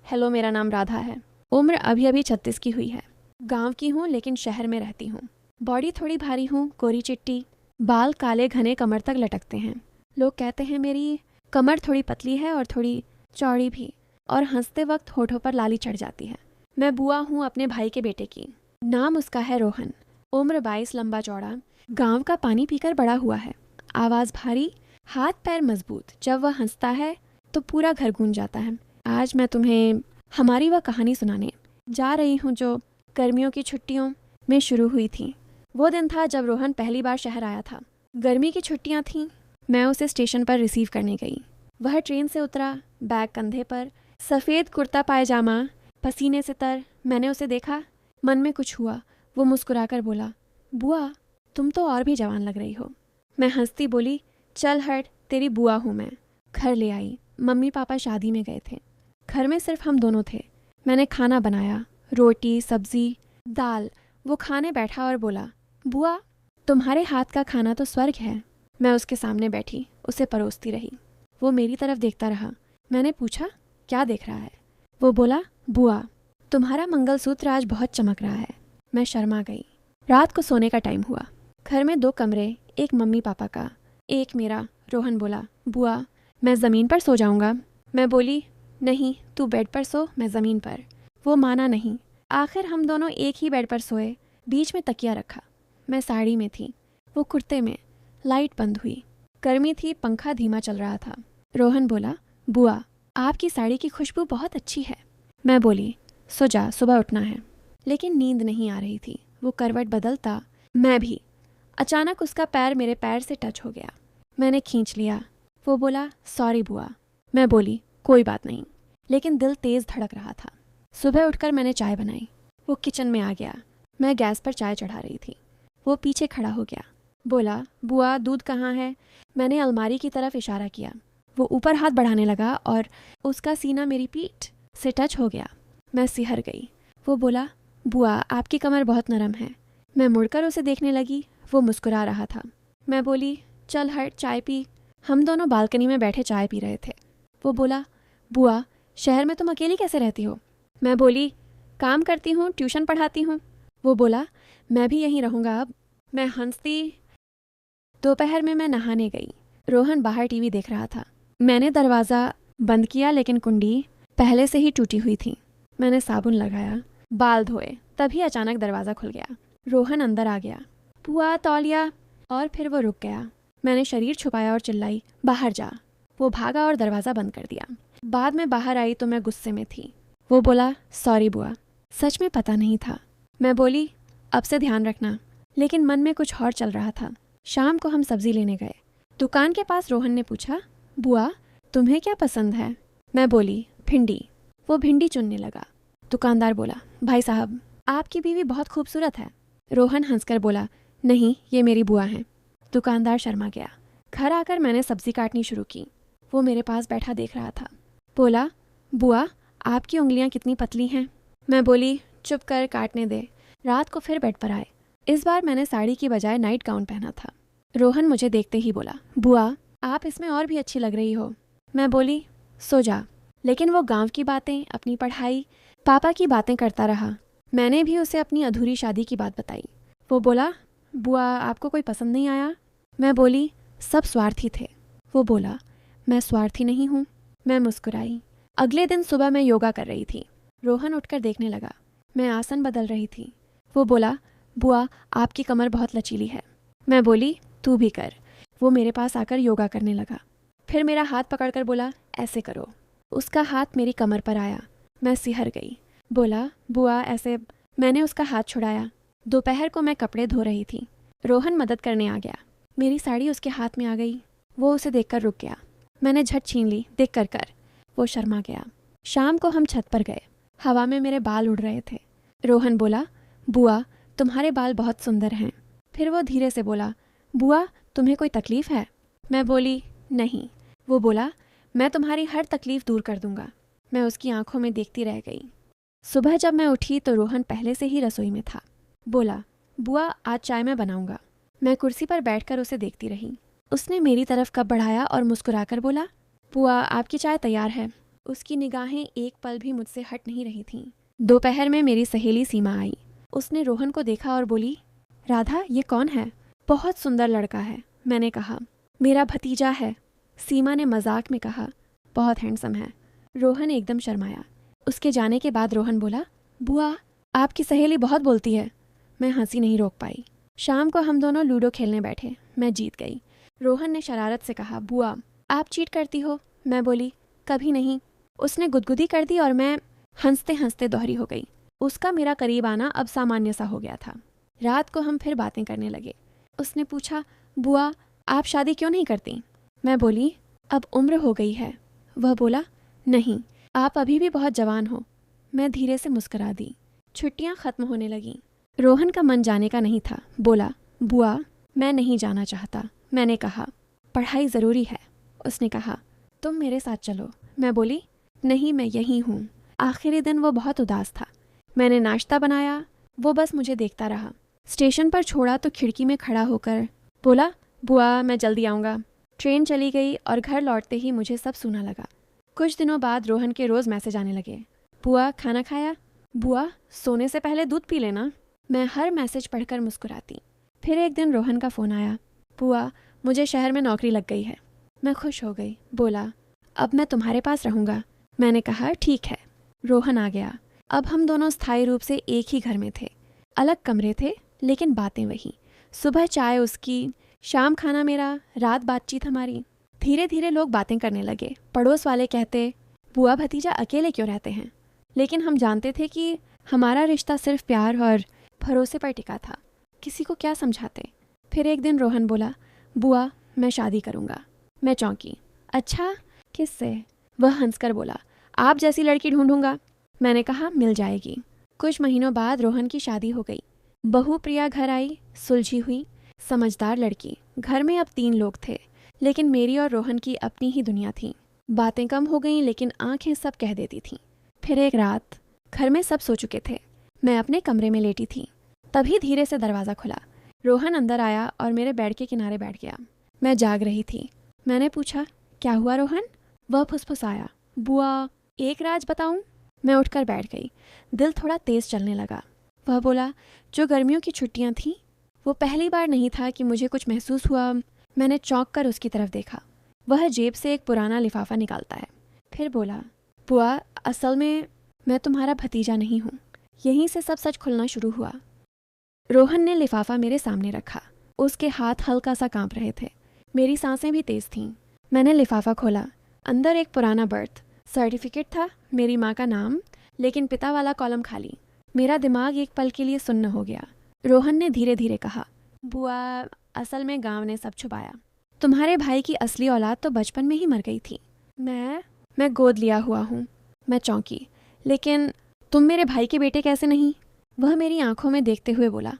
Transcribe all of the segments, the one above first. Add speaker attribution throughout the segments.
Speaker 1: Hello, मेरा नाम राधा है। उम्र अभी अभी 36 की हुई है। गांव की हूँ लेकिन शहर में रहती हूँ। बॉडी थोड़ी भारी हूँ, कोरी चिट्टी, बाल काले घने कमर तक लटकते हैं। लोग कहते हैं मेरी कमर थोड़ी पतली है और थोड़ी चौड़ी भी, और हंसते वक्त होठों पर लाली चढ़ जाती है। मैं बुआ हूँ अपने भाई के बेटे की। नाम उसका है रोहन। उम्र 22, लंबा चौड़ा, गांव का पानी पीकर बड़ा हुआ है। आवाज़ भारी, हाथ पैर मजबूत। जब वह हंसता है तो पूरा घर गूंज जाता है। आज मैं तुम्हें हमारी वह कहानी सुनाने जा रही हूँ जो गर्मियों की छुट्टियों में शुरू हुई थी। वो दिन था जब रोहन पहली बार शहर आया था। गर्मी की छुट्टियाँ थीं। मैं उसे स्टेशन पर रिसीव करने गई। वह ट्रेन से उतरा, बैग कंधे पर, सफ़ेद कुर्ता पायजामा, पसीने से तर। मैंने उसे देखा, मन में कुछ हुआ। वो मुस्कुराकर बोला, बुआ तुम तो और भी जवान लग रही हो। मैं हंसती बोली, चल हट, तेरी बुआ हूँ मैं। घर ले आई। मम्मी पापा शादी में गए थे। घर में सिर्फ हम दोनों थे। मैंने खाना बनाया, रोटी सब्जी दाल। वो खाने बैठा और बोला, बुआ तुम्हारे हाथ का खाना तो स्वर्ग है। मैं उसके सामने बैठी, उसे परोसती रही। वो मेरी तरफ देखता रहा। मैंने पूछा, क्या देख रहा है? वो बोला, बुआ तुम्हारा मंगलसूत्र आज बहुत चमक रहा है। मैं शर्मा गई। रात को सोने का टाइम हुआ। घर में 2 कमरे, एक मम्मी पापा का, एक मेरा। रोहन बोला, बुआ मैं ज़मीन पर सो जाऊंगा। मैं बोली, नहीं तू बेड पर सो, मैं ज़मीन पर। वो माना नहीं। आखिर हम दोनों एक ही बेड पर सोए। बीच में तकिया रखा। मैं साड़ी में थी, वो कुर्ते में। लाइट बंद हुई। गर्मी थी, पंखा धीमा चल रहा था। रोहन बोला, बुआ आपकी साड़ी की खुशबू बहुत अच्छी है। मैं बोली, सो जा, सुबह उठना है। लेकिन नींद नहीं आ रही थी। वो करवट बदलता, मैं भी। अचानक उसका पैर मेरे पैर से टच हो गया। मैंने खींच लिया। वो बोला, सॉरी बुआ। मैं बोली, कोई बात नहीं। लेकिन दिल तेज़ धड़क रहा था। सुबह उठकर मैंने चाय बनाई। वो किचन में आ गया। मैं गैस पर चाय चढ़ा रही थी। वो पीछे खड़ा हो गया। बोला, बुआ दूध कहाँ है? मैंने अलमारी की तरफ इशारा किया। वो ऊपर हाथ बढ़ाने लगा और उसका सीना मेरी पीठ से टच हो गया। मैं सिहर गई। वो बोला, बुआ आपकी कमर बहुत नरम है। मैं मुड़कर उसे देखने लगी। वो मुस्कुरा रहा था। मैं बोली, चल हट, चाय पी। हम दोनों बालकनी में बैठे चाय पी रहे थे। वो बोला, बुआ शहर में तुम अकेली कैसे रहती हो? मैं बोली, काम करती हूँ, ट्यूशन पढ़ाती हूँ। वो बोला, मैं भी यहीं रहूँगा अब। मैं हंसती। दोपहर में मैं नहाने गई। रोहन बाहर टीवी देख रहा था। मैंने दरवाज़ा बंद किया लेकिन कुंडी पहले से ही टूटी हुई थी। मैंने साबुन लगाया, बाल धोए, तभी अचानक दरवाज़ा खुल गया। रोहन अंदर आ गया। बुआ तौलिया। और फिर वो रुक गया। मैंने शरीर छुपाया और चिल्लाई, बाहर जा। वो भागा और दरवाज़ा बंद कर दिया। बाद में बाहर आई तो मैं गुस्से में थी। वो बोला, सॉरी बुआ, सच में पता नहीं था। मैं बोली, अब से ध्यान रखना। लेकिन मन में कुछ और चल रहा था। शाम को हम सब्जी लेने गए। दुकान के पास रोहन ने पूछा, बुआ तुम्हें क्या पसंद है? मैं बोली, भिंडी। वो भिंडी चुनने लगा। दुकानदार बोला, भाई साहब आपकी बीवी बहुत खूबसूरत है। रोहन हंसकर बोला, नहीं ये मेरी बुआ हैं। दुकानदार शर्मा गया। घर आकर मैंने सब्जी काटनी शुरू की। वो मेरे पास बैठा देख रहा था। बोला, बुआ आपकी उंगलियां कितनी पतली हैं। मैं बोली, चुप कर, काटने दे। रात को फिर बेड पर आए। इस बार मैंने साड़ी की बजाय नाइट गाउन पहना था। रोहन मुझे देखते ही बोला, बुआ आप इसमें और भी अच्छी लग रही हो। मैं बोली, सो जा। लेकिन वो गांव की बातें, अपनी पढ़ाई, पापा की बातें करता रहा। मैंने भी उसे अपनी अधूरी शादी की बात बताई। वो बोला, बुआ आपको कोई पसंद नहीं आया? मैं बोली, सब स्वार्थी थे। वो बोला, मैं स्वार्थी नहीं हूँ। मैं मुस्कुराई। अगले दिन सुबह मैं योगा कर रही थी। रोहन उठकर देखने लगा। मैं आसन बदल रही थी। वो बोला, बुआ आपकी कमर बहुत लचीली है। मैं बोली, तू भी कर। वो मेरे पास आकर योगा करने लगा। फिर मेरा हाथ पकड़कर बोला, ऐसे करो। उसका हाथ मेरी कमर पर आया। मैं सिहर गई। बोला, बुआ ऐसे। मैंने उसका हाथ छुड़ाया। दोपहर को मैं कपड़े धो रही थी। रोहन मदद करने आ गया। मेरी साड़ी उसके हाथ में आ गई। वो उसे देखकर रुक गया। मैंने झट छीन ली, देख कर। वो शर्मा गया। शाम को हम छत पर गए। हवा में मेरे बाल उड़ रहे थे। रोहन बोला, बुआ तुम्हारे बाल बहुत सुंदर हैं। फिर वो धीरे से बोला, बुआ तुम्हें कोई तकलीफ़ है? मैं बोली, नहीं। वो बोला, मैं तुम्हारी हर तकलीफ़ दूर कर दूंगा। मैं उसकी आंखों में देखती रह गई। सुबह जब मैं उठी तो रोहन पहले से ही रसोई में था। बोला, बुआ आज चाय मैं बनाऊंगा। मैं कुर्सी पर बैठकर उसे देखती रही। उसने मेरी तरफ कप बढ़ाया और मुस्कुराकर बोला, बुआ आपकी चाय तैयार है। उसकी निगाहें एक पल भी मुझसे हट नहीं रही थीं। दोपहर में मेरी सहेली सीमा आई। उसने रोहन को देखा और बोली, राधा, ये कौन है? बहुत सुंदर लड़का है। मैंने कहा, मेरा भतीजा है। सीमा ने मजाक में कहा, बहुत हैंडसम है। रोहन एकदम शर्माया। उसके जाने के बाद रोहन बोला, बुआ, आपकी सहेली बहुत बोलती है। मैं हंसी नहीं रोक पाई। शाम को हम दोनों लूडो खेलने बैठे। मैं जीत गई। रोहन ने शरारत से कहा, बुआ, आप चीट करती हो। मैं बोली, कभी नहीं। उसने गुदगुदी कर दी और मैं हंसते हंसते दोहरी हो गई। उसका मेरा करीब आना अब सामान्य सा हो गया था। रात को हम फिर बातें करने लगे। उसने पूछा, बुआ, आप शादी क्यों नहीं करती? मैं बोली, अब उम्र हो गई है। वह बोला, नहीं, आप अभी भी बहुत जवान हो। मैं धीरे से मुस्कुरा दी। छुट्टियां खत्म होने लगीं। रोहन का मन जाने का नहीं था। बोला, बुआ, मैं नहीं जाना चाहता। मैंने कहा, पढ़ाई ज़रूरी है। उसने कहा, तुम मेरे साथ चलो। मैं बोली, नहीं, मैं यहीं हूँ। आखिरी दिन वो बहुत उदास था। मैंने नाश्ता बनाया। वो बस मुझे देखता रहा। स्टेशन पर छोड़ा तो खिड़की में खड़ा होकर बोला, बुआ, मैं जल्दी आऊँगा। ट्रेन चली गई और घर लौटते ही मुझे सब सूना लगा। कुछ दिनों बाद रोहन के रोज़ मैसेज आने लगे, बुआ, खाना खाया? बुआ, सोने से पहले दूध पी लेना। मैं हर मैसेज पढ़कर मुस्कुराती। फिर एक दिन रोहन का फ़ोन आया, बुआ, मुझे शहर में नौकरी लग गई है। मैं खुश हो गई। बोला, अब मैं तुम्हारे पास रहूँगा। मैंने कहा, ठीक है। रोहन आ गया। अब हम दोनों स्थायी रूप से एक ही घर में थे। अलग कमरे थे, लेकिन बातें वही। सुबह चाय उसकी, शाम खाना मेरा, रात बातचीत हमारी। धीरे धीरे लोग बातें करने लगे। पड़ोस वाले कहते, बुआ भतीजा अकेले क्यों रहते हैं? लेकिन हम जानते थे कि हमारा रिश्ता सिर्फ प्यार और भरोसे पर टिका था। किसी को क्या समझाते। फिर एक दिन रोहन बोला, बुआ, मैं शादी करूँगा। मैं चौंकी। अच्छा, किससे? वह हंसकर बोला, आप जैसी लड़की ढूंढूंगा। मैंने कहा, मिल जाएगी। कुछ महीनों बाद रोहन की शादी हो गई। बहू प्रिया घर आई, सुलझी हुई, समझदार लड़की। घर में अब 3 लोग थे, लेकिन मेरी और रोहन की अपनी ही दुनिया थी। बातें कम हो गईं, लेकिन आंखें सब कह देती थीं। फिर एक रात घर में सब सो चुके थे। मैं अपने कमरे में लेटी थी। तभी धीरे से दरवाज़ा खुला। रोहन अंदर आया और मेरे बेड के किनारे बैठ गया। मैं जाग रही थी। मैंने पूछा, क्या हुआ रोहन? वह फुसफुसाया, बुआ, एक राज बताऊं? मैं उठकर बैठ गई। दिल थोड़ा तेज चलने लगा। वह बोला, जो गर्मियों की छुट्टियां थीं, वो पहली बार नहीं था कि मुझे कुछ महसूस हुआ। मैंने चौंक कर उसकी तरफ देखा। वह जेब से एक पुराना लिफाफा निकालता है। फिर बोला, बुआ, असल में मैं तुम्हारा भतीजा नहीं हूँ। यहीं से सब सच खुलना शुरू हुआ। रोहन ने लिफाफा मेरे सामने रखा। उसके हाथ हल्का सा कांप रहे थे। मेरी सांसें भी तेज थीं। मैंने लिफाफा खोला। अंदर एक पुराना बर्थ सर्टिफिकेट था, मेरी माँ का नाम, लेकिन पिता वाला कॉलम खाली। मेरा दिमाग एक पल के लिए सुन्न हो गया। रोहन ने धीरे धीरे कहा, बुआ, असल में गांव ने सब छुपाया। तुम्हारे भाई की असली औलाद तो बचपन में ही मर गई थी। मैं गोद लिया हुआ हूँ। मैं चौंकी। लेकिन तुम मेरे भाई के बेटे कैसे नहीं? वह मेरी आंखों में देखते हुए बोला,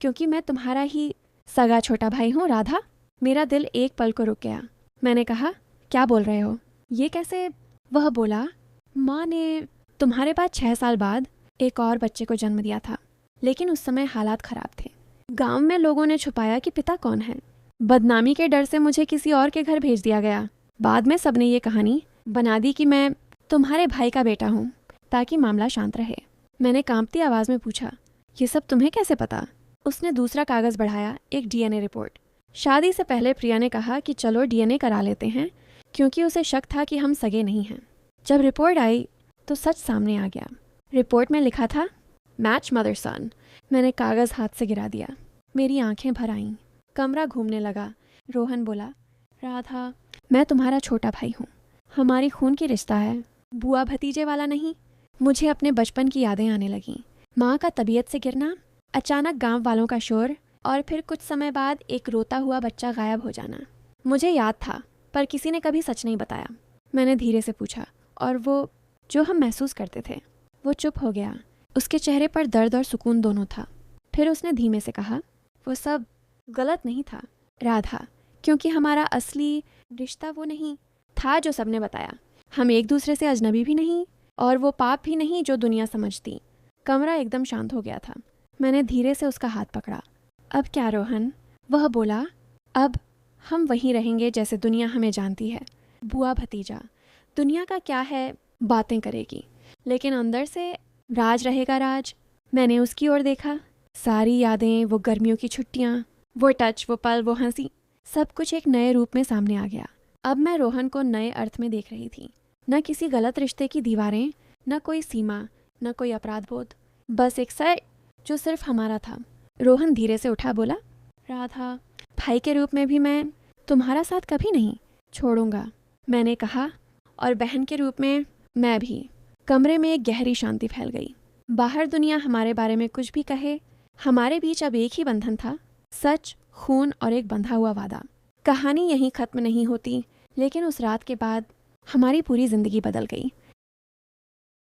Speaker 1: क्योंकि मैं तुम्हारा ही सगा छोटा भाई हूँ राधा। मेरा दिल एक पल को रुक गया। मैंने कहा, क्या बोल रहे हो? ये कैसे? वह बोला, माँ ने तुम्हारे बाद 6 साल बाद एक और बच्चे को जन्म दिया था, लेकिन उस समय हालात खराब थे। गांव में लोगों ने छुपाया कि पिता कौन है। बदनामी के डर से मुझे किसी और के घर भेज दिया गया। बाद में सबने ये कहानी बना दी कि मैं तुम्हारे भाई का बेटा हूँ, ताकि मामला शांत रहे। मैंने कांपती आवाज़ में पूछा, ये सब तुम्हें कैसे पता? उसने दूसरा कागज़ बढ़ाया, एक डीएनए रिपोर्ट। शादी से पहले प्रिया ने कहा कि चलो डीएनए करा लेते हैं, क्योंकि उसे शक था कि हम सगे नहीं हैं। जब रिपोर्ट आई तो सच सामने आ गया। रिपोर्ट में लिखा था, मैच मदर सन। मैंने कागज़ हाथ से गिरा दिया। मेरी आंखें भर आईं। कमरा घूमने लगा। रोहन बोला, राधा, मैं तुम्हारा छोटा भाई हूँ। हमारी खून की रिश्ता है, बुआ भतीजे वाला नहीं। मुझे अपने बचपन की यादें आने लगीं। माँ का तबीयत से गिरना, अचानक गांव वालों का शोर, और फिर कुछ समय बाद एक रोता हुआ बच्चा गायब हो जाना। मुझे याद था, पर किसी ने कभी सच नहीं बताया। मैंने धीरे से पूछा, और वो जो हम महसूस करते थे? वो चुप हो गया। उसके चेहरे पर दर्द और सुकून दोनों था। फिर उसने धीमे से कहा, वो सब गलत नहीं था राधा, क्योंकि हमारा असली रिश्ता वो नहीं था जो सबने बताया। हम एक दूसरे से अजनबी भी नहीं, और वो पाप भी नहीं जो दुनिया समझती। कमरा एकदम शांत हो गया था। मैंने धीरे से उसका हाथ पकड़ा। अब क्या रोहन? वह बोला, अब हम वहीं रहेंगे जैसे दुनिया हमें जानती है। बुआ भतीजा, दुनिया का क्या है बातें करेगी, लेकिन अंदर से राज रहेगा राज। मैंने उसकी ओर देखा। सारी यादें, वो गर्मियों की छुट्टियाँ, वो टच, वो पल, वो हंसी, सब कुछ एक नए रूप में सामने आ गया। अब मैं रोहन को नए अर्थ में देख रही थी। न किसी गलत रिश्ते की दीवारें, न कोई सीमा, न कोई अपराध बोध, बस एक सर जो सिर्फ हमारा था। रोहन धीरे से उठा, बोला, राधा, भाई के रूप में भी मैं तुम्हारा साथ कभी नहीं छोड़ूंगा, मैंने कहा, और बहन के रूप में मैं भी। कमरे में एक गहरी शांति फैल गई। बाहर दुनिया हमारे बारे में कुछ भी कहे, हमारे बीच अब एक ही बंधन था, सच, खून और एक बंधा हुआ वादा। कहानी यहीं खत्म नहीं होती, लेकिन उस रात के बाद हमारी पूरी जिंदगी बदल गई।